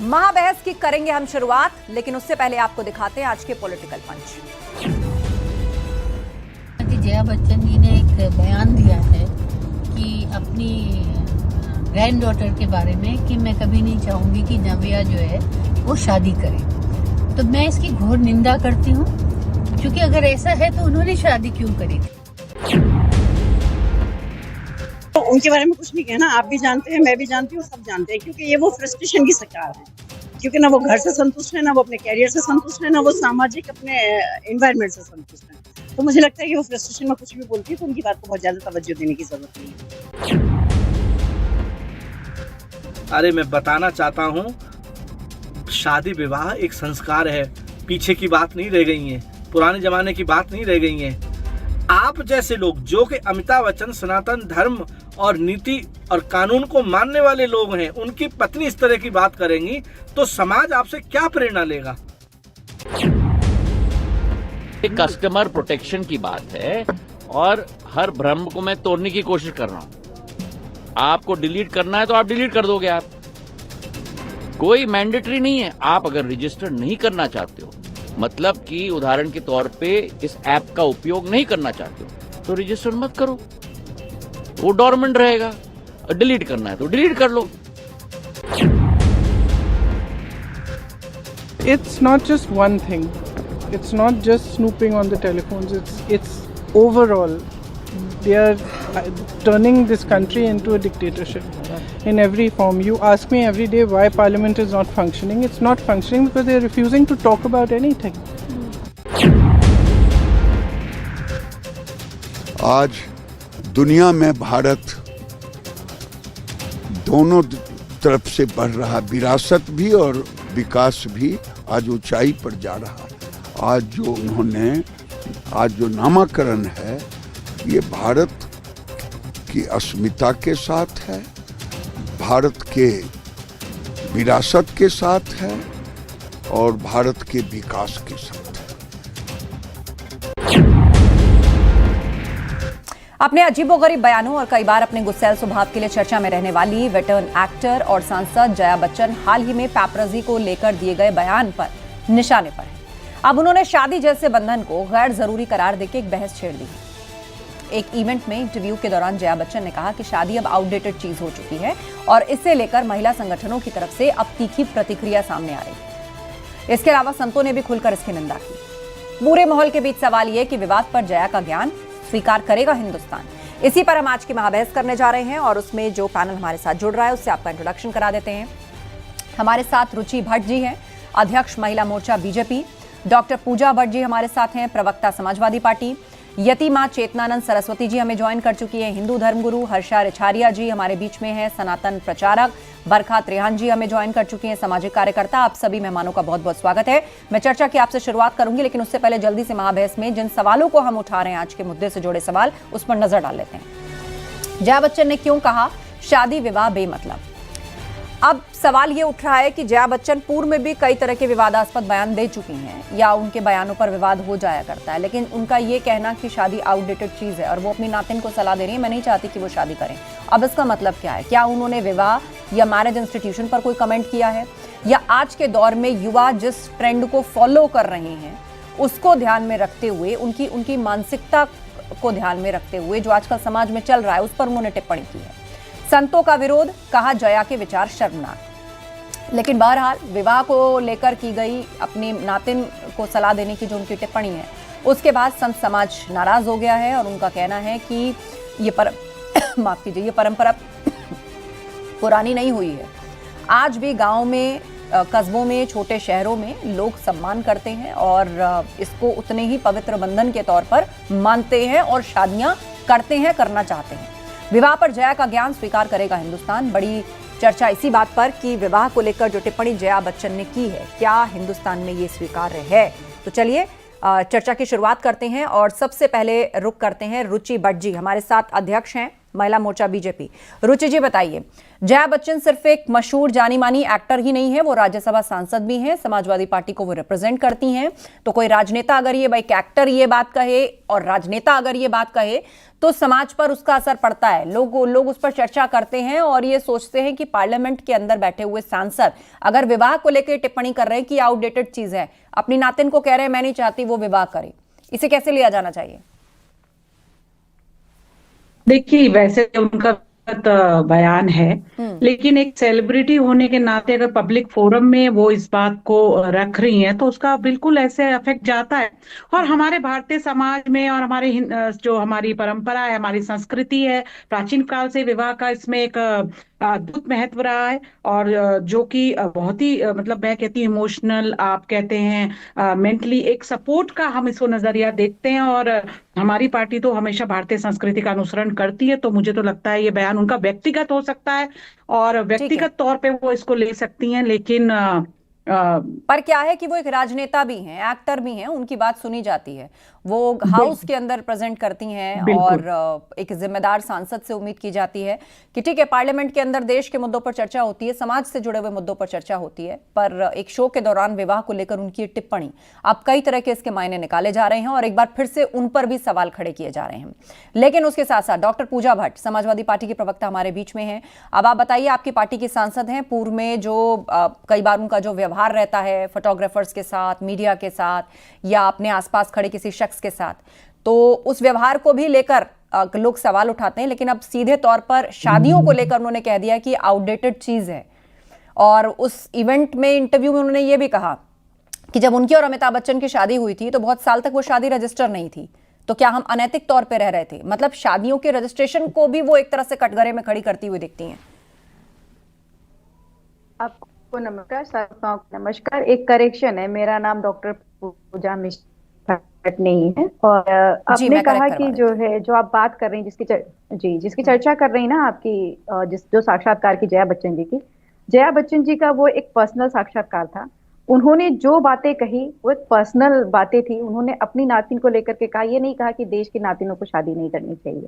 महाबहस की करेंगे हम शुरुआत, लेकिन उससे पहले आपको दिखाते हैं आज के पॉलिटिकल पंच। जया बच्चन जी ने एक बयान दिया है कि अपनी ग्रैंड डॉटर के बारे में कि मैं कभी नहीं चाहूंगी कि नव्या जो है वो शादी करे। तो मैं इसकी घोर निंदा करती हूँ, क्योंकि अगर ऐसा है तो उन्होंने शादी क्यों करी। तो उनके बारे में कुछ नहीं कहना, आप भी जानते हैं, मैं भी जानती हूँ, सब जानते हैं, क्योंकि ये वो फ्रस्ट्रेशन की शिकार है। क्योंकि ना वो घर से संतुष्ट है, ना वो अपने कैरियर से संतुष्ट है, ना वो सामाजिक अपने एनवायरनमेंट से संतुष्ट है। तो मुझे लगता है कि वो फ्रस्ट्रेशन में कुछ भी बोलती है तो उनकी बात को बहुत ज्यादा तवज्जो देने की जरूरत नहीं है। अरे मैं बताना चाहता हूँ, शादी विवाह एक संस्कार है, पीछे की बात नहीं रह गई है, पुराने जमाने की बात नहीं रह गई है। आप जैसे लोग जो कि अमिताभ बच्चन सनातन धर्म और नीति और कानून को मानने वाले लोग हैं, उनकी पत्नी इस तरह की बात करेंगी तो समाज आपसे क्या प्रेरणा लेगा। कस्टमर प्रोटेक्शन की बात है और हर भ्रम को मैं तोड़ने की कोशिश कर रहा हूं। आपको डिलीट करना है तो आप डिलीट कर दोगे, आप कोई मैंडेटरी नहीं है। आप अगर रजिस्टर नहीं करना चाहते हो, मतलब कि उदाहरण के तौर पे इस ऐप का उपयोग नहीं करना चाहते हो, तो रजिस्टर मत करो, वो डोरमेंट रहेगा। डिलीट करना है तो डिलीट कर लो। It's not just one thing. It's not just snooping on the telephones. It's overall. They are turning this country into a dictatorship in every form. You ask me every day why Parliament is not functioning. It's not functioning because they are refusing to talk about anything. आज दुनिया में भारत दोनों तरफ से बढ़ रहा, विरासत भी और विकास भी आज ऊंचाई पर जा रहा है। आज जो नामाकरण है, ये भारत की अस्मिता के साथ है, भारत के विरासत के साथ है और भारत के विकास के साथ है। अपने अजीबोगरीब बयानों और कई बार अपने गुस्सैल स्वभाव के लिए चर्चा में रहने वाली वेटरन एक्टर और सांसद जया बच्चन हाल ही में पैपराजी को लेकर दिए गए बयान पर निशाने पर है। अब उन्होंने शादी जैसे बंधन को गैर जरूरी करार देकर एक बहस छेड़ दी है। एक इवेंट में इंटरव्यू के दौरान जया बच्चन ने कहा कि शादी अब आउटडेटेड चीज हो चुकी है और इसे लेकर महिला संगठनों की तरफ से अब तीखी प्रतिक्रिया सामने आ रही है। इसके अलावा संतों ने भी खुलकर इसकी निंदा की। बुरे माहौल के बीच सवाल यह कि विवाद पर जया का ज्ञान स्वीकार करेगा हिंदुस्तान। इसी पर हम आज की महाबहस करने जा रहे हैं और उसमें जो पैनल हमारे साथ जुड़ रहा है उससे आपका इंट्रोडक्शन करा देते हैं। हमारे साथ रुचि भट्ट जी हैं, अध्यक्ष महिला मोर्चा बीजेपी। डॉक्टर पूजा भट्ट जी हमारे साथ हैं, प्रवक्ता समाजवादी पार्टी। यतिमा चेतनानंद सरस्वती जी हमें ज्वाइन कर चुकी हैं, हिंदू धर्मगुरु। हर्षा रिछारिया जी हमारे बीच में हैं, सनातन प्रचारक। बरखा त्रेहान जी हमें ज्वाइन कर चुकी हैं, सामाजिक कार्यकर्ता। आप सभी मेहमानों का बहुत बहुत स्वागत है। मैं चर्चा की आपसे शुरुआत करूंगी, लेकिन उससे पहले जल्दी से महाबहस में जिन सवालों को हम उठा रहे हैं, आज के मुद्दे से जुड़े सवाल, उस पर नजर डाल लेते हैं। जया बच्चन ने क्यों कहा शादी विवाह बेमतलब? अब सवाल ये उठ रहा है कि जया बच्चन पूर्व में भी कई तरह के विवादास्पद बयान दे चुकी हैं या उनके बयानों पर विवाद हो जाया करता है, लेकिन उनका ये कहना कि शादी आउटडेटेड चीज है और वो अपनी नातिन को सलाह दे रही है, मैं नहीं चाहती कि वो शादी करें। अब इसका मतलब क्या है? क्या उन्होंने विवाह या मैरिज इंस्टीट्यूशन पर कोई कमेंट किया है, या आज के दौर में युवा जिस ट्रेंड को फॉलो कर रहे हैं उसको ध्यान में रखते हुए, उनकी मानसिकता को ध्यान में रखते हुए जो आजकल समाज में चल रहा है उस पर उन्होंने टिप्पणी की है। संतों का विरोध, कहा जया के विचार शर्मनाक। लेकिन बहरहाल विवाह को लेकर की गई अपनी नातिन को सलाह देने की जो उनकी टिप्पणी है, उसके बाद संत समाज नाराज हो गया है और उनका कहना है कि ये परंपरा पुरानी नहीं हुई है। आज भी गांव में, कस्बों में, छोटे शहरों में लोग सम्मान करते हैं और इसको उतने ही पवित्र बंधन के तौर पर मानते हैं और शादियां करते हैं, करना चाहते हैं। विवाह पर जया का ज्ञान स्वीकार करेगा हिंदुस्तान। बड़ी चर्चा इसी बात पर कि विवाह को लेकर जो टिप्पणी जया बच्चन ने की है, क्या हिंदुस्तान में ये स्वीकार्य है? तो चलिए चर्चा की शुरुआत करते हैं और सबसे पहले रुख करते हैं रुचि भट्ट जी, हमारे साथ अध्यक्ष हैं महिला मोर्चा बीजेपी। रुचि जी बताइए, जया बच्चन सिर्फ एक मशहूर जानी मानी एक्टर ही नहीं है, वो राज्यसभा सांसद भी हैं, समाजवादी पार्टी को वो रिप्रेजेंट करती हैं। तो कोई राजनेता अगर ये एक एक्टर ये बात कहे और राजनेता अगर ये बात कहे तो समाज पर उसका असर पड़ता है। लोग उस पर चर्चा करते हैं और ये सोचते हैं कि पार्लियामेंट के अंदर बैठे हुए सांसद अगर विवाह को लेकर टिप्पणी कर रहे हैं कि आउटडेटेड चीज है, अपनी नातिन को कह रहे हैं मैं नहीं चाहती वो विवाह करे, इसे कैसे लिया जाना चाहिए? देखिए, वैसे उनका बयान है, लेकिन एक सेलिब्रिटी होने के नाते अगर पब्लिक फोरम में वो इस बात को रख रही हैं तो उसका बिल्कुल ऐसे इफेक्ट जाता है। और हमारे भारतीय समाज में और हमारे जो हमारी परंपरा है, हमारी संस्कृति है, प्राचीन काल से विवाह का इसमें एक अद्भुत महत्व रहा है। और जो कि बहुत ही मतलब मैं कहती हूँ इमोशनल, आप कहते हैं मेंटली एक सपोर्ट का हम इसको नजरिया देखते हैं। और हमारी पार्टी तो हमेशा भारतीय संस्कृति का अनुसरण करती है। तो मुझे तो लगता है ये बयान उनका व्यक्तिगत हो सकता है और व्यक्तिगत तौर पे वो इसको ले सकती हैं, लेकिन पर क्या है कि वो एक राजनेता भी हैं, एक्टर भी हैं, उनकी बात सुनी जाती है, वो हाउस के अंदर प्रेजेंट करती हैं और एक जिम्मेदार सांसद से उम्मीद की जाती है कि ठीक है पार्लियामेंट के अंदर देश के मुद्दों पर चर्चा होती है, समाज से जुड़े हुए मुद्दों पर चर्चा होती है, पर एक शो के दौरान विवाह को लेकर उनकी टिप्पणी अब कई तरह के इसके मायने निकाले जा रहे हैं और एक बार फिर से उन पर भी सवाल खड़े किए जा रहे हैं। लेकिन उसके साथ साथ डॉक्टर पूजा भट्ट, समाजवादी पार्टी की प्रवक्ता, हमारे बीच में हैं। अब आप बताइए, आपकी पार्टी की सांसद हैं, पूर्व में जो कई बार उनका जो व्यवहार रहता है फोटोग्राफर्स के साथ, मीडिया के साथ या अपने आसपास खड़े किसी शख्स के साथ, तो उस व्यवहार को भी लेकर लोग सवाल उठाते हैं। लेकिन अब सीधे तौर पर शादियों को लेकर उन्होंने कह दिया कि आउटडेटेड चीज है। और उस इवेंट में, इंटरव्यू में उन्होंने ये भी कहा कि जब उनकी और अमिताभ बच्चन की शादी हुई थी तो बहुत साल तक वो शादी रजिस्टर नहीं थी, तो क्या हम अनैतिक तौर पे रह रहे थे? मतलब शादियों के रजिस्ट्रेशन को भी वो एक तरह से कटघरे में खड़ी करती हुई दिखती हैं। आपको नमस्कार, सबको नमस्कार। एक करेक्शन है, मेरा नाम डॉक्टर पूजा मिश्रा नहीं है। और आपने कहा कि जो है, जो आप बात कर रही हैं, जिसकी चर्चा कर रही ना आपकी, जो साक्षात्कार की जया बच्चन जी का वो एक पर्सनल साक्षात्कार था। उन्होंने जो बातें कही वो एक पर्सनल बातें थी। उन्होंने अपनी नातिन को लेकर के कहा, ये नहीं कहा कि देश की नातिनों को शादी नहीं करनी चाहिए,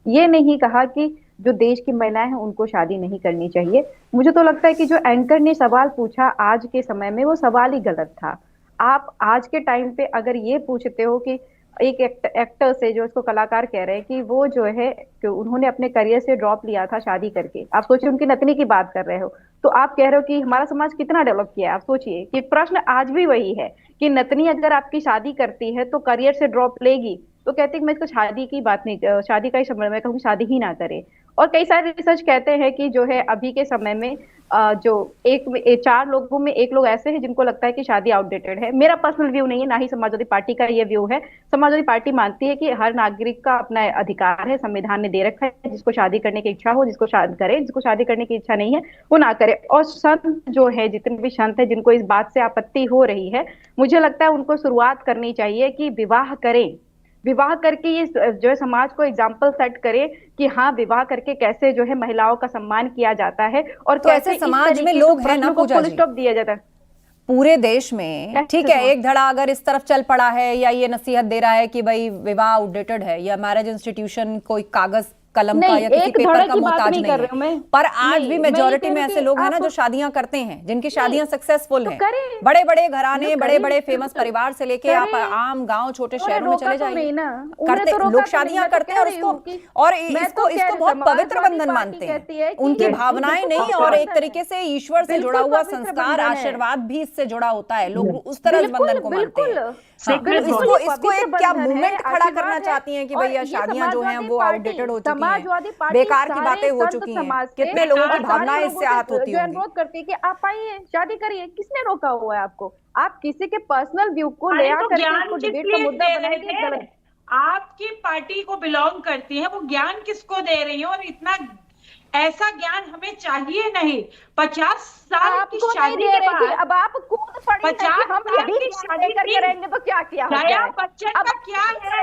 ये नहीं कहा कि जो देश की महिलाएं हैं उनको शादी नहीं करनी चाहिए। मुझे तो लगता है कि जो एंकर ने सवाल पूछा आज के समय में, वो सवाल ही गलत था। आप आज के टाइम पे अगर ये पूछते हो कि एक एक्टर से, जो इसको कलाकार कह रहे हैं कि वो जो है कि उन्होंने अपने करियर से ड्रॉप लिया था शादी करके, आप सोचिए उनकी नतनी की बात कर रहे हो, तो आप कह रहे हो कि हमारा समाज कितना डेवलप किया है। आप सोचिए कि प्रश्न आज भी वही है कि नतनी अगर आपकी शादी करती है तो करियर से ड्रॉप लेगी, तो कहते हैं कि मैं इसको शादी की बात नहीं, शादी का ही समय में कहूँ शादी ही ना करे। और कई सारे रिसर्च कहते हैं कि जो है अभी के समय में जो 4 लोगों में 1 लोग ऐसे हैं जिनको लगता है कि शादी आउटडेटेड है। मेरा पर्सनल व्यू नहीं है, ना ही समाजवादी पार्टी का ये व्यू है। समाजवादी पार्टी मानती है कि हर नागरिक का अपना अधिकार है, संविधान ने दे रखा है, जिसको शादी करने की इच्छा हो जिसको शादी करे, जिसको शादी करने की इच्छा नहीं है वो ना करे। और संत जो है, जितने भी संत है जिनको इस बात से आपत्ति हो रही है, मुझे लगता है उनको शुरुआत करनी चाहिए कि विवाह करें, विवाह करके ये जो है समाज को एग्जाम्पल सेट करे कि हाँ, विवाह करके कैसे जो है महिलाओं का सम्मान किया जाता है और तो कैसे समाज में लोग हैं ना पूजा जी, स्टॉप दिया जाता है पूरे देश में। ठीक है, एक धड़ा अगर इस तरफ चल पड़ा है या ये नसीहत दे रहा है कि भाई विवाह आउटडेटेड है या मैरिज इंस्टीट्यूशन कोई कागज कलम का या किसी पेपर का मोहताज नहीं है, पर आज भी मेजोरिटी में ऐसे लोग हैं ना जो शादियां करते हैं, जिनकी शादियां सक्सेसफुल हैं, बड़े बड़े घराने, बड़े बड़े फेमस परिवार से लेके आप आम गांव छोटे शहरों में चले जाइए, करते लोग शादियां करते हैं और इसको बहुत पवित्र बंधन मानते हैं। उनकी भावनाएं नहीं, और एक तरीके से ईश्वर से जुड़ा हुआ संस्कार, आशीर्वाद भी इससे जुड़ा होता है। लोग उस तरह बंधन को मानते हैं। इसको एक क्या मूवमेंट खड़ा करना चाहती हैं कि भैया शादियां जो हैं वो आउटडेटेड हो चुकी हैं, बेकार की बातें हो चुकी हैं। कितने लोगों की भावनाएं इससे आहत होती होंगी। अनुरोध करती है कि आप आइए, शादी करिए, किसने रोका हुआ है आपको? आप किसी के पर्सनल व्यू को ले आकर इसको डिबेट का मुद्दा बनाएंगे, गलत। आपकी पार्टी को बिलोंग करती हैं, वो ज्ञान किसको दे रही है? और इतना ऐसा ज्ञान हमें चाहिए नहीं। 50 साल की शादी के बाद अब आप खुद पढ़ी 50 साल की शादी करेंगे तो क्या किया? जया बच्चन का क्या है?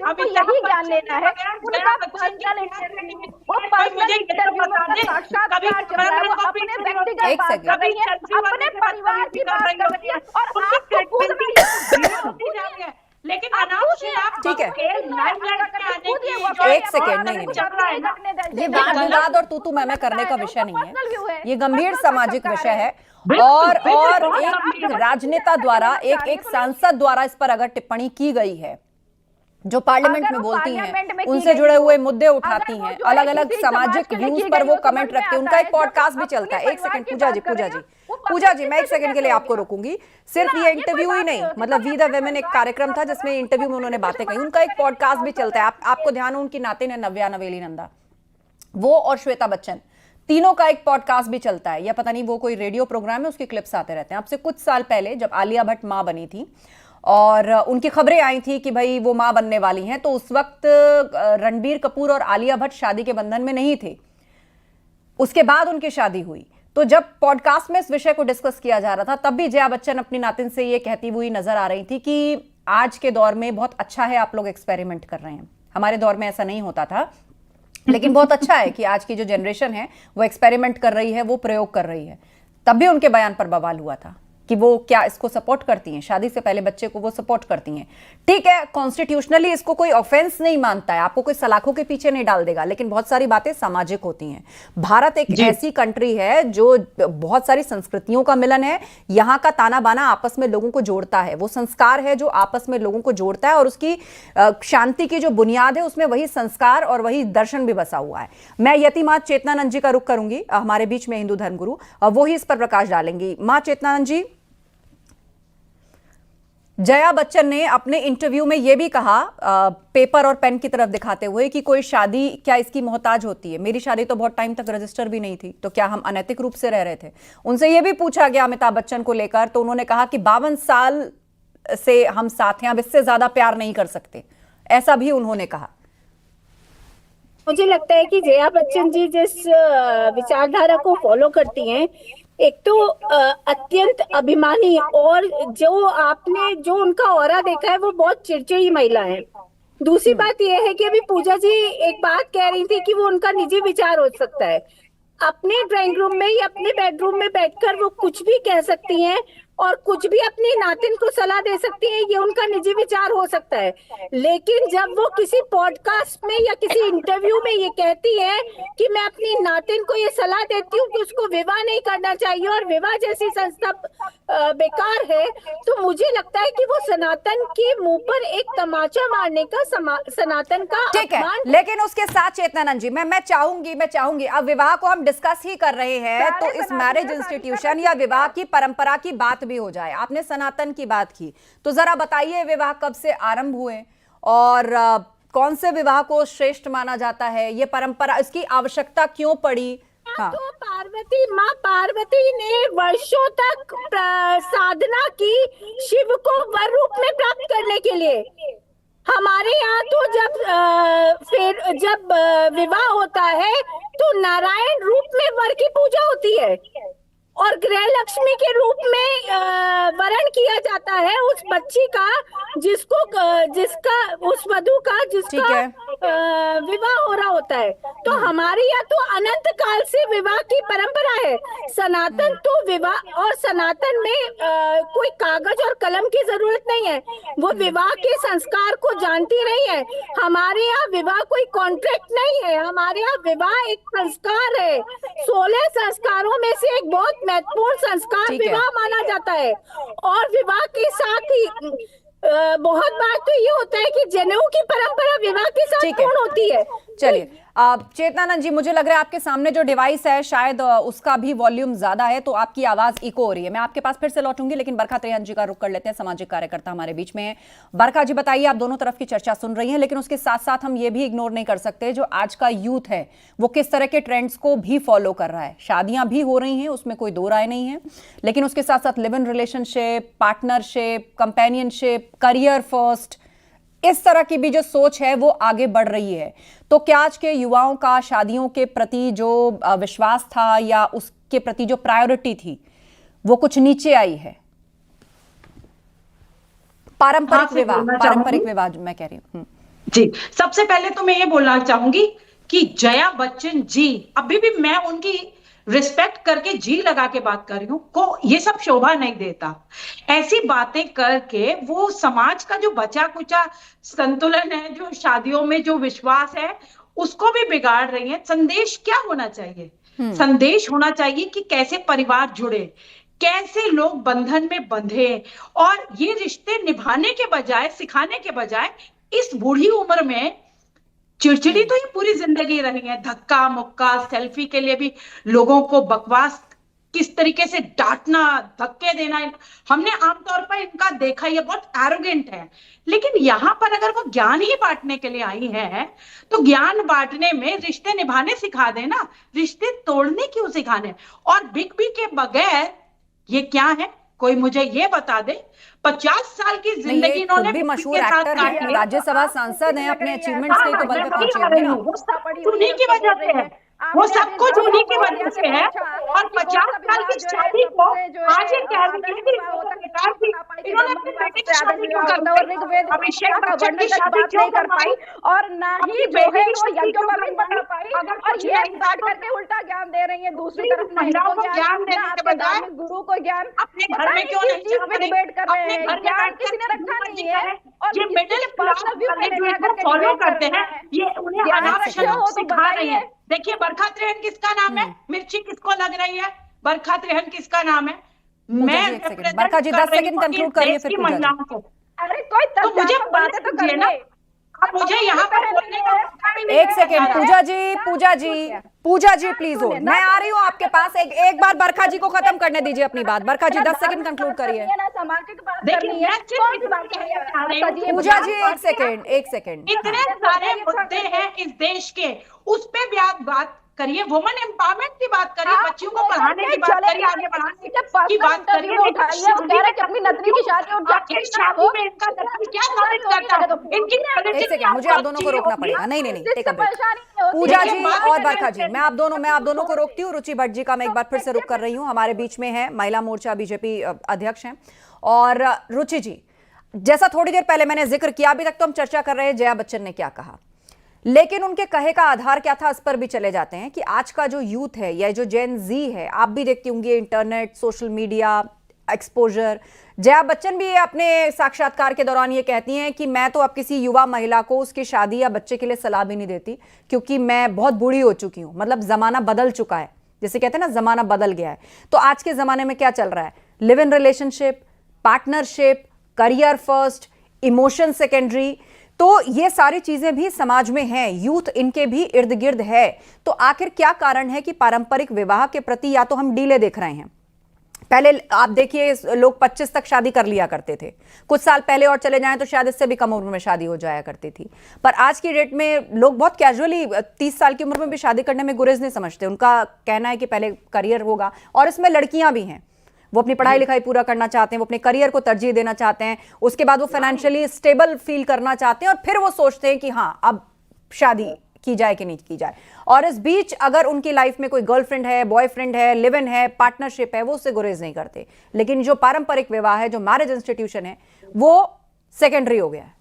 अब यही ज्ञान लेना है उनका पर्सनल इंटरव्यू, वो पर्सनल इंटरव्यू में साक्षात्कार चल रहा है, वो अपने व्यक्तिगत बात कर रही है, अपने परिवार की बात कर रही है, और आपको पूछना है लेकिन अनाप शनाप ठीक है, एक सेकेंड, नहीं, ये वाद विवाद और तू मैं करने का विषय नहीं है, ये गंभीर सामाजिक विषय है। और एक राजनेता द्वारा, एक सांसद द्वारा इस पर अगर टिप्पणी की गई है, जो पार्लियामेंट में बोलती हैं, उनसे जुड़े हुए मुद्दे उठाती हैं, अलग अलग सामाजिक व्यूज पर वो कमेंट रखते हैं, उनका एक पॉडकास्ट भी चलता है। एक सेकंड पूजा जी मैं एक सेकंड के लिए आपको रोकूंगी। सिर्फ ये इंटरव्यू ही नहीं, मतलब वी द वुमेन एक कार्यक्रम था जिसमें इंटरव्यू में उन्होंने बातें कही, उनका एक पॉडकास्ट भी चलता है। आपको ध्यान हो, उनकी नातिन है नव्या नवेली नंदा, वो और श्वेता बच्चन, तीनों का एक पॉडकास्ट भी चलता है, या पता नहीं वो कोई रेडियो प्रोग्राम है, उसके क्लिप्स आते रहते हैं। अब से कुछ साल पहले जब आलिया भट्ट मां बनी थी और उनकी खबरें आई थी कि भाई वो मां बनने वाली हैं, तो उस वक्त रणबीर कपूर और आलिया भट्ट शादी के बंधन में नहीं थे। उसके बाद उनकी शादी हुई, तो जब पॉडकास्ट में इस विषय को डिस्कस किया जा रहा था, तब भी जया बच्चन अपनी नातिन से ये कहती हुई नजर आ रही थी कि आज के दौर में बहुत अच्छा है आप लोग एक्सपेरिमेंट कर रहे हैं, हमारे दौर में ऐसा नहीं होता था, लेकिन बहुत अच्छा है कि आज की जो जनरेशन है वो एक्सपेरिमेंट कर रही है, वो प्रयोग कर रही है। तब भी उनके बयान पर बवाल हुआ था कि वो क्या इसको सपोर्ट करती हैं, शादी से पहले बच्चे को वो सपोर्ट करती हैं। ठीक है, कॉन्स्टिट्यूशनली इसको कोई ऑफेंस नहीं मानता है, आपको कोई सलाखों के पीछे नहीं डाल देगा, लेकिन बहुत सारी बातें सामाजिक होती हैं। भारत एक ऐसी कंट्री है जो बहुत सारी संस्कृतियों का मिलन है, यहाँ का ताना बाना आपस में लोगों को जोड़ता है, वो संस्कार है जो आपस में लोगों को जोड़ता है, और उसकी शांति की जो बुनियाद है उसमें वही संस्कार और वही दर्शन भी बसा हुआ है। मैं यति माँ चेतनानंद जी का रुख करूंगी, हमारे बीच में हिंदू धर्मगुरु, वो ही इस पर प्रकाश डालेंगी। माँ चेतनानंद जी, जया बच्चन ने अपने इंटरव्यू में यह भी कहा, पेपर और पेन की तरफ दिखाते हुए, कि कोई शादी क्या इसकी मोहताज होती है, मेरी शादी तो बहुत टाइम तक रजिस्टर भी नहीं थी, तो क्या हम अनैतिक रूप से रह रहे थे। उनसे यह भी पूछा गया अमिताभ बच्चन को लेकर, तो उन्होंने कहा कि 52 साल से हम साथ हैं, अब इससे ज्यादा प्यार नहीं कर सकते, ऐसा भी उन्होंने कहा। मुझे लगता है कि जया बच्चन जी जिस विचारधारा को फॉलो करती हैं, एक तो अत्यंत अभिमानी, और जो उनका ऑरा देखा है वो बहुत चिड़चिड़ी महिला है। दूसरी बात यह है कि अभी पूजा जी एक बात कह रही थी कि वो उनका निजी विचार हो सकता है, अपने ड्राइंग रूम में या अपने बेडरूम में बैठकर वो कुछ भी कह सकती हैं और कुछ भी अपनी नातिन को सलाह दे सकती है, ये उनका निजी विचार हो सकता है। लेकिन जब वो किसी पॉडकास्ट में या किसी इंटरव्यू में ये कहती है कि मैं अपनी नातिन को ये सलाह देती हूँ कि उसको विवाह नहीं करना चाहिए और विवाह जैसी संस्था बेकार है, तो मुझे लगता है कि वो सनातन के मुंह पर एक तमाचा मारने का सनातन का ठीक है। लेकिन उसके साथ चेतनानंद जी, मैं चाहूंगी अब विवाह को हम डिस्कस ही कर रहे हैं, तो इस मैरिज इंस्टीट्यूशन या विवाह की परंपरा की बात भी हो जाए। आपने सनातन की बात की, तो जरा बताइए विवाह कब से आरंभ हुए और कौन से विवाह को श्रेष्ठ माना जाता है, ये परंपरा, इसकी आवश्यकता क्यों पड़ी? हाँ। तो माँ पार्वती ने वर्षों तक साधना की शिव को वर रूप में प्राप्त करने के लिए। हमारे यहाँ तो जब विवाह होता है तो नारायण रूप में वर की पूजा होती है और गृह लक्ष्मी के रूप में वरण किया जाता है उस बच्ची का, उस वधू का जिसका विवाह हो रहा होता है। तो हमारे यहाँ तो अनंत काल से विवाह की परंपरा है। सनातन तो विवाह, और सनातन में कोई कागज और कलम की जरूरत नहीं है, वो विवाह के संस्कार को जानती नहीं है। हमारे यहाँ विवाह कोई कॉन्ट्रैक्ट नहीं है, हमारे यहाँ विवाह एक संस्कार है। 16 संस्कारों में से एक बहुत महत्वपूर्ण संस्कार विवाह माना जाता है। और विवाह के साथ ही बहुत बार तो ये होता है कि जनेऊ की परंपरा विवाह के साथ पूर्ण होती है। चलिए चेतनानंद जी, मुझे लग रहा है आपके सामने जो डिवाइस है शायद उसका भी वॉल्यूम ज्यादा है, तो आपकी आवाज इको हो रही है। मैं आपके पास फिर से लौटूंगी, लेकिन बरखा त्रेहन जी का रुख कर लेते हैं, सामाजिक कार्यकर्ता हमारे बीच में है। बरखा जी बताइए, आप दोनों तरफ की चर्चा सुन रही हैं, लेकिन उसके साथ साथ हम ये भी इग्नोर नहीं कर सकते जो आज का यूथ है वो किस तरह के ट्रेंड्स को भी फॉलो कर रहा है। शादियां भी हो रही हैं, उसमें कोई दो राय नहीं है, लेकिन उसके साथ साथ live in relationship, partnership, companionship, career first, इस तरह की भी जो सोच है वो आगे बढ़ रही है। तो क्या आज के युवाओं का शादियों के प्रति जो विश्वास था या उसके प्रति जो प्रायोरिटी थी वो कुछ नीचे आई है? पारंपरिक विवाह मैं कह रही हूँ जी। सबसे पहले तो मैं ये बोलना चाहूंगी कि जया बच्चन जी, अभी भी मैं उनकी रिस्पेक्ट करके जी लगा के बात कर रही हूँ, को ये सब शोभा नहीं देता। ऐसी बातें करके वो समाज का जो बचा कुचा संतुलन है, जो शादियों में जो विश्वास है, उसको भी बिगाड़ रही है। संदेश क्या होना चाहिए? संदेश होना चाहिए कि कैसे परिवार जुड़े, कैसे लोग बंधन में बंधे, और ये रिश्ते निभाने के बजाय, सिखाने के बजाय, इस बूढ़ी उम्र में चिड़चिड़ी तो ये पूरी जिंदगी रही है। धक्का मुक्का, सेल्फी के लिए भी लोगों को बकवास, किस तरीके से डांटना, धक्के देना, हमने आमतौर पर इनका देखा, ये बहुत एरोगेंट है। लेकिन यहाँ पर अगर वो ज्ञान ही बांटने के लिए आई है, तो ज्ञान बांटने में रिश्ते निभाने सिखा देना, रिश्ते तोड़ने क्यों सिखाने? और बिग बी के बगैर ये क्या है, कोई मुझे ये बता दे। 50 साल की जिंदगी इन्होंने भी मशहूर एक्टर हैं, राज्यसभा सांसद हैं, अपने अचीवमेंट्स के तो बल पे पहुंचे होंगे ना। उन्हीं की वजह से है, वो सब कुछ उन्हीं की वजह से है। और 50 साल की शादी को आज ये कह रही है कि इन्होंने अपने बेटे की शादी क्यों कर पाई, अभिषेक बच्चन की शादी क्यों कर पाई, और ना ही जो है वो यज्ञोपवीत बना पाई, और ये स्टार्ट करके उल्टा ज्ञान दे रही है दूसरी तरफ। महिलाओं को ज्ञान देने के बजाय गुरु को ज्ञान अपने घर में क्यों नहीं डिबेट कर रहे हैं, ज्ञान किसी ने रखा नहीं है। और ये मिडिल क्लास वाले जो इनको फॉलो करते हैं, ये उन्हें अनाथ शब्द सिखा रही है। देखिए, बरखा त्रेहन किसका नाम है? मिर्ची किसको लग रही है? बरखा त्रेहन किसका नाम है? मैं बरखा जी 10 सेकंड कंक्लूड करिए फिर महिलाओं को। अरे कोई तो मुझे बातें तो करिए, अब मुझे यहाँ पर बोलने का मौका भी नहीं। एक second, Puja ji please hold, मैं आ रही हूँ आपके पास। एक बार बरखा जी को खत्म करने दीजिए अपनी बात। बरखा जी 10 सेकंड कंक्लूड करिए। पूजा जी एक सेकंड, इतने सारे मुद्दे हैं इस देश के, उस पे भी आप बात करिए, वुमेन एम्पावरमेंट की बात करिए, बच्चियों को पढ़ाने की बात करिए, आगे बढ़ाने की बात करिए। अपनी नतनी की शादी में इनका नतनी क्या साबित करता है? इनकी एक मुझे आप दोनों को रोकना पड़ेगा। नहीं, टेक अ ब्रेक। पूजा जी और बरखा जी, मैं आप दोनों को रोकती हूँ। रुचि भट्ट जी का मैं एक बार फिर से रुक कर रही हूँ, हमारे बीच में है महिला मोर्चा बीजेपी अध्यक्ष हैं। और रुचि जी, जैसा थोड़ी देर पहले मैंने जिक्र किया, अभी तक तो हम चर्चा कर रहे हैं जया बच्चन ने क्या कहा, लेकिन उनके कहे का आधार क्या था, इस पर भी चले जाते हैं कि आज का जो यूथ है या जो जेन जी है, आप भी देखती होंगी internet, social media exposure. Jaya Bachchan भी अपने साक्षात्कार के दौरान ये कहती हैं कि मैं तो अब किसी युवा महिला को उसकी शादी या बच्चे के लिए सलाह भी नहीं देती, क्योंकि मैं बहुत बूढ़ी हो चुकी हूं। मतलब जमाना बदल चुका है, जैसे कहते हैं ना, जमाना बदल गया है। तो आज के जमाने में क्या चल रहा है? Live in relationship, partnership, career first, emotion secondary. तो ये सारी चीजें भी समाज में हैं, यूथ इनके भी इर्द गिर्द है। तो आखिर क्या कारण है कि पारंपरिक विवाह के प्रति या तो हम डीले देख रहे हैं? पहले आप देखिए, लोग 25 तक शादी कर लिया करते थे, कुछ साल पहले और चले जाएं तो शायद इससे भी कम उम्र में शादी हो जाया करती थी। पर आज की डेट में लोग बहुत कैजुअली 30 साल की उम्र में भी शादी करने में गुरेज नहीं समझते। उनका कहना है कि पहले करियर होगा, और इसमें लड़कियां भी हैं, वो अपनी पढ़ाई लिखाई पूरा करना चाहते हैं, वो अपने करियर को तरजीह देना चाहते हैं, उसके बाद वो फाइनेंशियली स्टेबल फील करना चाहते हैं, और फिर वो सोचते हैं कि हाँ अब शादी की जाए कि नहीं की जाए। और इस बीच अगर उनकी लाइफ में कोई गर्लफ्रेंड है, बॉयफ्रेंड है, लिव इन है, पार्टनरशिप है, वो उससे गुरेज नहीं करते। लेकिन जो पारंपरिक विवाह है, जो मैरिज इंस्टीट्यूशन है, वो सेकेंडरी हो गया है।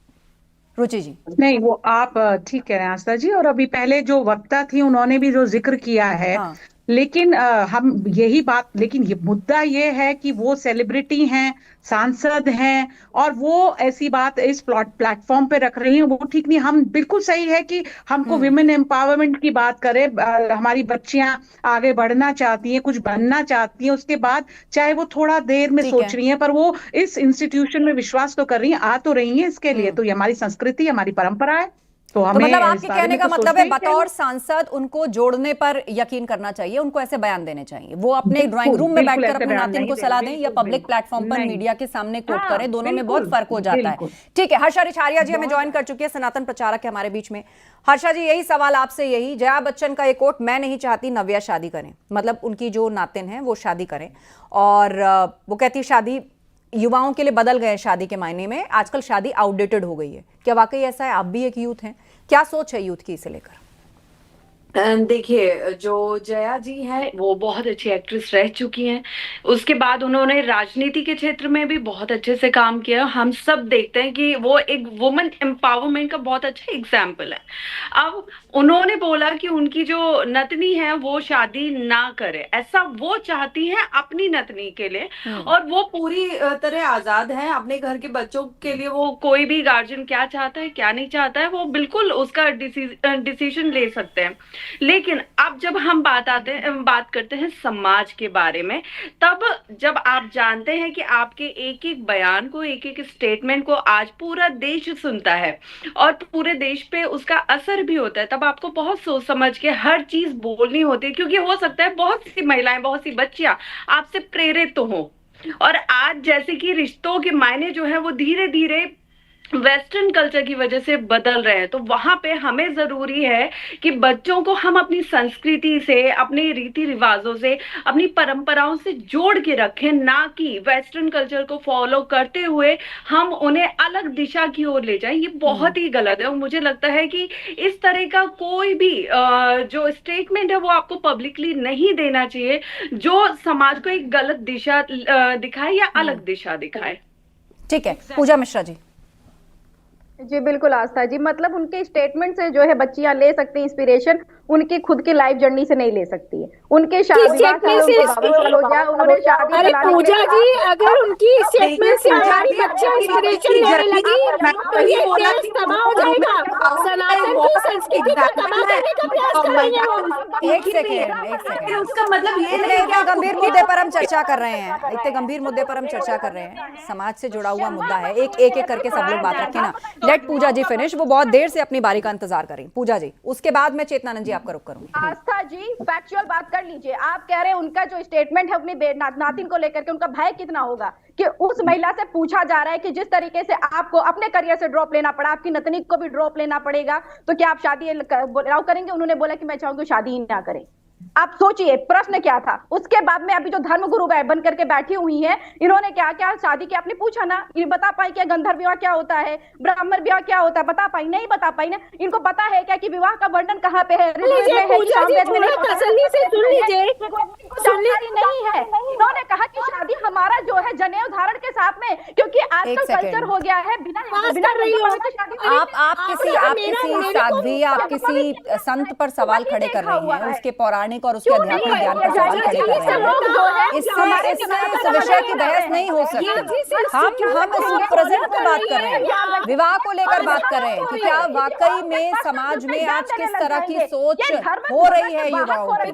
रुचि जी, नहीं, वो आप ठीक कह रहे हैं आस्था जी, और अभी पहले जो वक्ता थी उन्होंने भी जो जिक्र किया है, हाँ। लेकिन हम यही बात, लेकिन ये मुद्दा ये है कि वो सेलिब्रिटी हैं, सांसद हैं, और वो ऐसी बात इस प्लेटफॉर्म पे रख रही हैं, वो ठीक नहीं। हम बिल्कुल सही है कि हमको विमेन एम्पावरमेंट की बात करें, हमारी बच्चियां आगे बढ़ना चाहती हैं, कुछ बनना चाहती हैं, उसके बाद चाहे वो थोड़ा देर में सोच रही हैं, पर वो इस इंस्टीट्यूशन में विश्वास तो कर रही हैं, आ तो रही हैं इसके लिए। तो ये हमारी संस्कृति, हमारी परंपरा है। तो मतलब आपके कहने का मतलब है बतौर सांसद उनको जोड़ने पर यकीन करना चाहिए, उनको ऐसे बयान देने चाहिए। वो अपने ड्राइंग रूम में बैठकर अपने नातिन को सलाह दें या पब्लिक प्लेटफॉर्म पर मीडिया के सामने कोट करें, दोनों में बहुत फर्क हो जाता है। ठीक है, हर्षा रिछारिया जी हमें ज्वाइन कर चुकी है, सनातन प्रचारक है हमारे बीच में। हर्षा जी, यही सवाल आपसे, यही जया बच्चन का एक कोट, मैं नहीं चाहती नव्या शादी करें, मतलब उनकी जो नातिन है वो शादी करें, और वो कहती शादी युवाओं के लिए बदल गए शादी के मायने में, आजकल शादी आउटडेटेड हो गई है। क्या वाकई ऐसा है? आप भी एक यूथ हैं, क्या सोच है यूथ की इसे लेकर? देखिए, जो जया जी हैं वो बहुत अच्छी एक्ट्रेस रह चुकी हैं। उसके बाद उन्होंने राजनीति के क्षेत्र में भी बहुत अच्छे से काम किया। हम सब देखते हैं कि वो एक वुमेन एम्पावरमेंट का बहुत अच्छा एग्जाम्पल है। अब उन्होंने बोला कि उनकी जो नतनी है वो शादी ना करे, ऐसा वो चाहती है अपनी नतनी के लिए, और वो पूरी तरह आजाद है अपने घर के बच्चों के लिए। वो कोई भी गार्जियन क्या चाहता है क्या नहीं चाहता है वो बिल्कुल उसका डिसीजन ले सकते हैं। लेकिन अब जब हम बात करते हैं समाज के बारे में, तब जब आप जानते हैं कि आपके एक एक बयान को, एक एक स्टेटमेंट को आज पूरा देश सुनता है और पूरे देश पे उसका असर भी होता है, तब आपको बहुत सोच समझ के हर चीज बोलनी होती है। क्योंकि हो सकता है बहुत सी महिलाएं, बहुत सी बच्चियां आपसे प्रेरित तो हो, और आज जैसे कि रिश्तों के मायने जो है वो धीरे धीरे वेस्टर्न कल्चर की वजह से बदल रहे हैं, तो वहां पे हमें जरूरी है कि बच्चों को हम अपनी संस्कृति से, अपने रीति रिवाजों से, अपनी परंपराओं से जोड़ के रखें, ना कि वेस्टर्न कल्चर को फॉलो करते हुए हम उन्हें अलग दिशा की ओर ले जाएं। ये बहुत ही गलत है और मुझे लगता है कि इस तरह का कोई भी जो स्टेटमेंट है वो आपको पब्लिकली नहीं देना चाहिए जो समाज को एक गलत दिशा दिखाए या अलग दिशा दिखाए। ठीक है, पूजा मिश्रा जी। जी बिल्कुल आस्था जी, मतलब उनके स्टेटमेंट से जो है बच्चियां ले सकती हैं इंस्पिरेशन, उनकी खुद की लाइफ जर्नी से नहीं ले सकती है। उनके शादी हो गया, उन्होंने शादी। अरे पूजा जी, अगर उनकी स्टेटमेंट से हमारी बच्चियां इंस्पिरेशन लेने लगी तो ये देश तबाह हो जाएगा, सनातन की संस्कृति को तबाह करने का प्रयास करेंगे वो। एक सेकेंड, उसका मतलब ये नहीं है कि गंभीर मुद्दे पर हम चर्चा कर रहे हैं, इतने गंभीर मुद्दे पर हम चर्चा कर रहे हैं, समाज से जुड़ा हुआ मुद्दा है, एक करके सब लोग बात रखें ना। लेट पूजा जी फिनिश, वो बहुत देर से अपनी बारी का इंतजार कर रही। पूजा जी, उसके बाद मैं चेतनानंद जी आपका रुख करूंगी। आस्था जी, फैक्चुअल बात कर लीजिए। आप कह रहे हैं उनका जो स्टेटमेंट है अपनी नातिन को लेकर के, उनका भय कितना होगा कि उस महिला से पूछा जा रहा है कि जिस तरीके से आपको अपने करियर से ड्रॉप लेना पड़ा, आपकी नतनी को भी ड्रॉप लेना पड़ेगा, तो क्या आप शादी अलाउ करेंगे? उन्होंने बोला कि मैं चाहूंगी शादी ही ना करें। आप सोचिए प्रश्न क्या था। उसके बाद में अभी जो धर्मगुरु बन करके बैठी हुई हैं, इन्होंने क्या क्या शादी के आपने पूछा ना, ये बता पाई क्या गंधर्व विवाह क्या होता है, ब्राह्मण विवाह क्या होता है, बता पाई? नहीं बता पाई ना। इनको पता है क्या कि विवाह का वर्णन कहाँ पे है? जानकारी नहीं है। इन्होंने कहा कि शादी हमारा जो है जनेऊ धारण के साथ में, क्योंकि आजकल कल्चर हो गया है बिना आप किसी साध्वी, आप किसी संत पर सवाल खड़े कर रहे हैं, उसके पौराणिक और उसके आध्यात्मिक ज्ञान पर सवाल खड़े कर रहे हैं। इस विषय की बहस नहीं हो सकती। हम इस प्रेजेंट पे बात कर रहे हैं, विवाह को लेकर बात कर रहे हैं कि क्या वाकई में समाज में आज किस तरह की सोच हो रही है युवाओं की,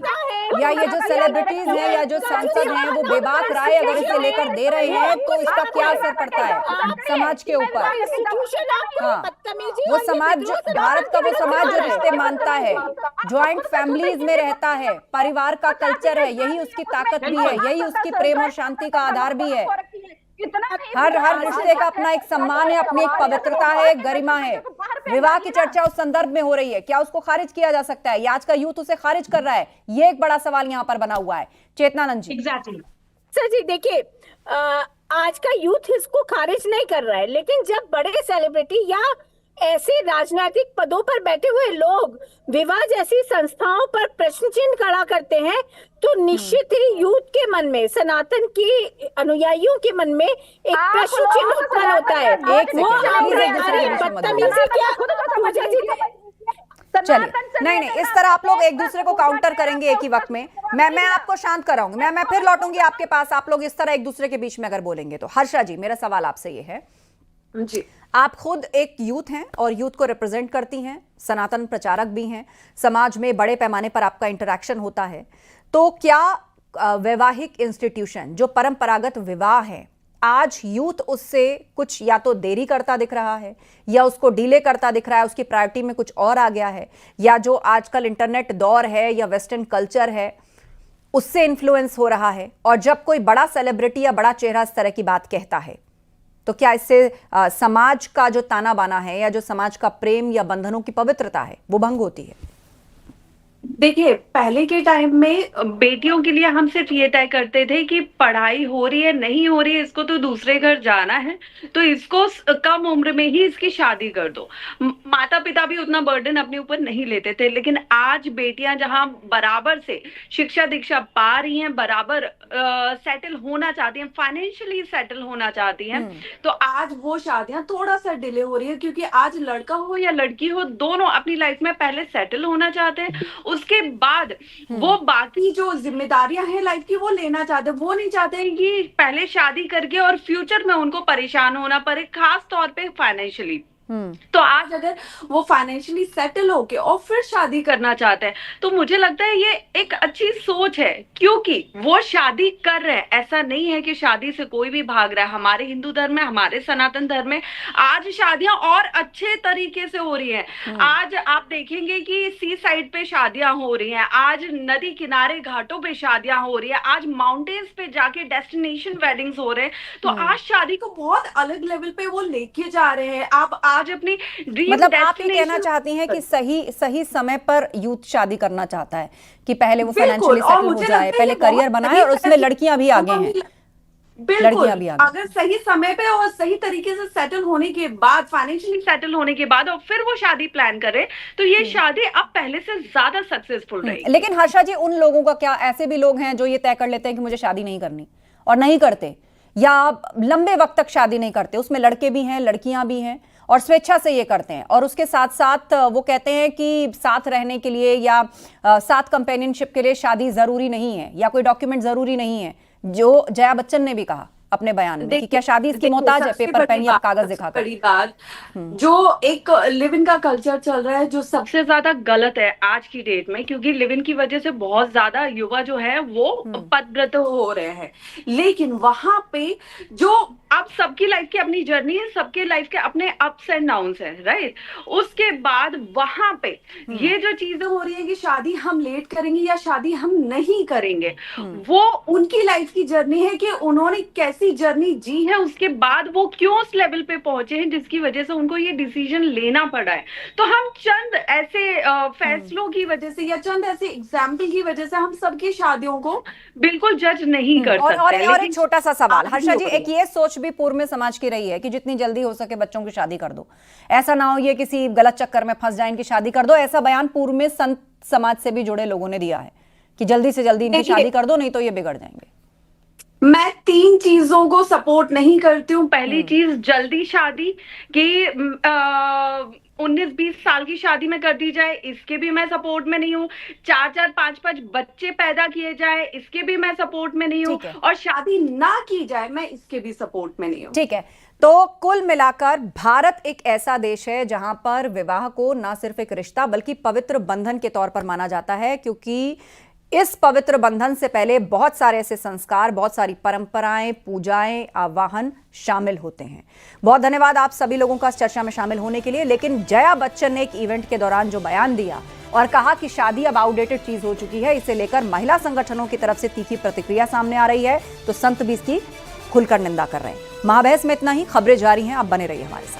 या ये जो सेलिब्रिटीज हैं या जो सांसद हैं वो बेबाक राय अगर इसे लेकर दे रहे हैं तो इसका क्या असर पड़ता है समाज के ऊपर। हाँ, वो समाज, भारत का वो समाज जो रिश्ते मानता है, ज्वाइंट फैमिलीज में रहता है, परिवार का कल्चर है, यही उसकी ताकत भी है, यही उसकी प्रेम और शांति का आधार भी है। हर रिश्ते का अपना एक सम्मान है, अपनी एक पवित्रता है, गरिमा है। विवाह की चर्चा उस संदर्भ में हो रही है, क्या उसको खारिज किया जा सकता है? या आज का यूथ उसे खारिज कर रहा है? ये एक बड़ा सवाल यहाँ पर बना हुआ है। चेतनानंद जी। एग्जैक्टली सर जी, देखिए आज का यूथ इसको खारिज नहीं कर रहा है, लेकिन जब बड़े सेलिब्रिटी या ऐसे राजनीतिक पदों पर बैठे हुए लोग विवाह जैसी संस्थाओं पर प्रश्न चिन्ह खड़ा करते हैं, तो निश्चित ही यूथ के मन में, सनातन की अनुयायियों के मन में एक प्रश्न चिन्ह उत्पन्न होता है। चलिए, नहीं, इस तरह आप लोग एक दूसरे को काउंटर करेंगे एक ही वक्त में। मैं आपको शांत कराऊंगी, मैं फिर लौटूंगी आपके पास। आप लोग इस तरह एक दूसरे के बीच में अगर बोलेंगे तो। हर्षा जी, मेरा सवाल आपसे ये है जी, आप खुद एक यूथ हैं और यूथ को रिप्रेजेंट करती हैं, सनातन प्रचारक भी हैं, समाज में बड़े पैमाने पर आपका इंटरैक्शन होता है, तो क्या वैवाहिक इंस्टीट्यूशन जो परंपरागत विवाह है, आज यूथ उससे कुछ या तो देरी करता दिख रहा है या उसको डिले करता दिख रहा है, उसकी प्रायोरिटी में कुछ और आ गया है, या जो आजकल इंटरनेट दौर है या वेस्टर्न कल्चर है उससे इन्फ्लुएंस हो रहा है, और जब कोई बड़ा सेलिब्रिटी या बड़ा चेहरा इस तरह की बात कहता है तो क्या इससे समाज का जो ताना बाना है या जो समाज का प्रेम या बंधनों की पवित्रता है वो भंग होती है? देखिए, पहले के टाइम में बेटियों के लिए हम सिर्फ ये तय करते थे कि पढ़ाई हो रही है, नहीं हो रही है, इसको तो दूसरे घर जाना है, तो इसको कम उम्र में ही इसकी शादी कर दो। माता-पिता भी उतना बर्डन अपने ऊपर नहीं लेते थे, लेकिन आज बेटियां जहां बराबर से शिक्षा दीक्षा पा रही हैं, बराबर सेटल होना चाहती हैं, फाइनेंशियली सेटल होना चाहती हैं, तो आज वो शादियां थोड़ा सा डिले हो रही है, क्योंकि आज लड़का हो या लड़की हो, दोनों अपनी लाइफ में पहले सेटल होना चाहते हैं, उसके बाद वो बाकी जो जिम्मेदारियां हैं लाइफ की वो लेना चाहते हैं। वो नहीं चाहते हैं कि पहले शादी करके और फ्यूचर में उनको परेशान होना पड़े, खास तौर पे फाइनेंशियली। तो आज अगर वो फाइनेंशियली सेटल होके और फिर शादी करना चाहते हैं, तो मुझे लगता है ये एक अच्छी सोच है, क्योंकि वो शादी कर रहे हैं। ऐसा नहीं है कि शादी से कोई भी भाग रहा है। हमारे हिंदू धर्म में, हमारे सनातन धर्म में आज शादियां और अच्छे तरीके से हो रही हैं। आज आप देखेंगे कि सी साइड पे शादियां हो रही हैं, आज नदी किनारे घाटों पे शादियां हो रही है, आज माउंटेन्स पे जाके डेस्टिनेशन वेडिंग्स हो रहे हैं। तो आज शादी को बहुत अलग लेवल पे वो लेके जा रहे हैं। आप आज अपनी मतलब आप ये कहना चाहती हैं कि सही समय पर यूथ शादी करना चाहता है कि पहले वो फाइनेंशियली सेटल हो जाए, पहले करियर बनाए, और उसमें लड़कियां भी आगे हैं। बिल्कुल, अगर सही समय पे और सही तरीके से सेटल होने के बाद, फाइनेंशियली सेटल होने के बाद और फिर वो शादी प्लान करे, तो ये शादी अब पहले से ज्यादा सक्सेसफुल रहेगी। लेकिन हर्षा जी, उन लोगों का क्या? ऐसे भी लोग हैं जो ये तय कर लेते हैं कि मुझे शादी नहीं करनी और नहीं करते, या लंबे वक्त तक शादी नहीं करते। उसमें लड़के भी हैं, लड़कियां भी हैं, और स्वेच्छा से ये करते हैं, और उसके साथ साथ वो कहते हैं कि साथ रहने के लिए या साथ कंपेनियनशिप के लिए शादी जरूरी नहीं है या कोई डॉक्यूमेंट जरूरी नहीं है, जो जया बच्चन ने भी कहा अपने बयान में कि क्या शादी इसकी मोहताज है, पेपर पेन या कागज दिखाकर। बड़ी बात, जो एक लिव इन का कल्चर चल रहा है, जो सबसे ज्यादा गलत है आज की डेट में, क्योंकि लिव इन की वजह से बहुत ज्यादा युवा जो है वो पदभ्रष्ट हो रहे हैं। लेकिन वहां पे जो अब सबकी लाइफ की अपनी जर्नी है, सबके लाइफ के अपने अप्स एंड डाउन्स है, राइट। उसके बाद वहां पे ये जो चीजें हो रही है कि शादी हम लेट करेंगे या शादी हम नहीं करेंगे, वो उनकी लाइफ की जर्नी है कि उन्होंने कैसी जर्नी जी है, उसके बाद वो क्यों उस लेवल पे पहुंचे हैं जिसकी वजह से उनको ये डिसीजन लेना पड़ा है। तो हम चंद ऐसे फैसलों की वजह से या चंद ऐसे एग्जाम्पल की वजह से हम सबकी शादियों को बिल्कुल जज नहीं कर सकते। और एक छोटा सा सवाल हर्षा जी, एक ये सोच भी पूर्व में समाज की रही है कि जितनी जल्दी हो सके बच्चों की शादी कर दो, ऐसा ना हो ये किसी गलत चक्कर में फंस जाए, इनकी शादी कर दो। ऐसा बयान पूर्व में संत समाज से भी जुड़े लोगों ने दिया है कि जल्दी से जल्दी इनकी शादी कर दो, नहीं तो ये बिगड़ जाएंगे। मैं 3 चीजों को सपोर्ट नहीं करती हूँ। पहली चीज, जल्दी शादी की 19-20 साल की शादी में कर दी जाए, इसके भी मैं सपोर्ट में नहीं हूँ। 4-4, 5-5 बच्चे पैदा किए जाए, इसके भी मैं सपोर्ट में नहीं हूँ। और शादी ना की जाए, मैं इसके भी सपोर्ट में नहीं हूँ। ठीक है, तो कुल मिलाकर भारत एक ऐसा देश है जहां पर विवाह को ना सिर्फ एक रिश्ता बल्कि पवित्र बंधन के तौर पर माना जाता है, क्योंकि इस पवित्र बंधन से पहले बहुत सारे ऐसे संस्कार, बहुत सारी परंपराएं, पूजाएं, आवाहन शामिल होते हैं। बहुत धन्यवाद आप सभी लोगों का इस चर्चा में शामिल होने के लिए। लेकिन जया बच्चन ने एक इवेंट के दौरान जो बयान दिया और कहा कि शादी अब आउटडेटेड चीज हो चुकी है, इसे लेकर महिला संगठनों की तरफ से तीखी प्रतिक्रिया सामने आ रही है, तो संत भी इसकी खुलकर निंदा कर रहे हैं। महाबहस में इतना ही, खबरें जारी हैं, आप बने रहिए हमारे साथ।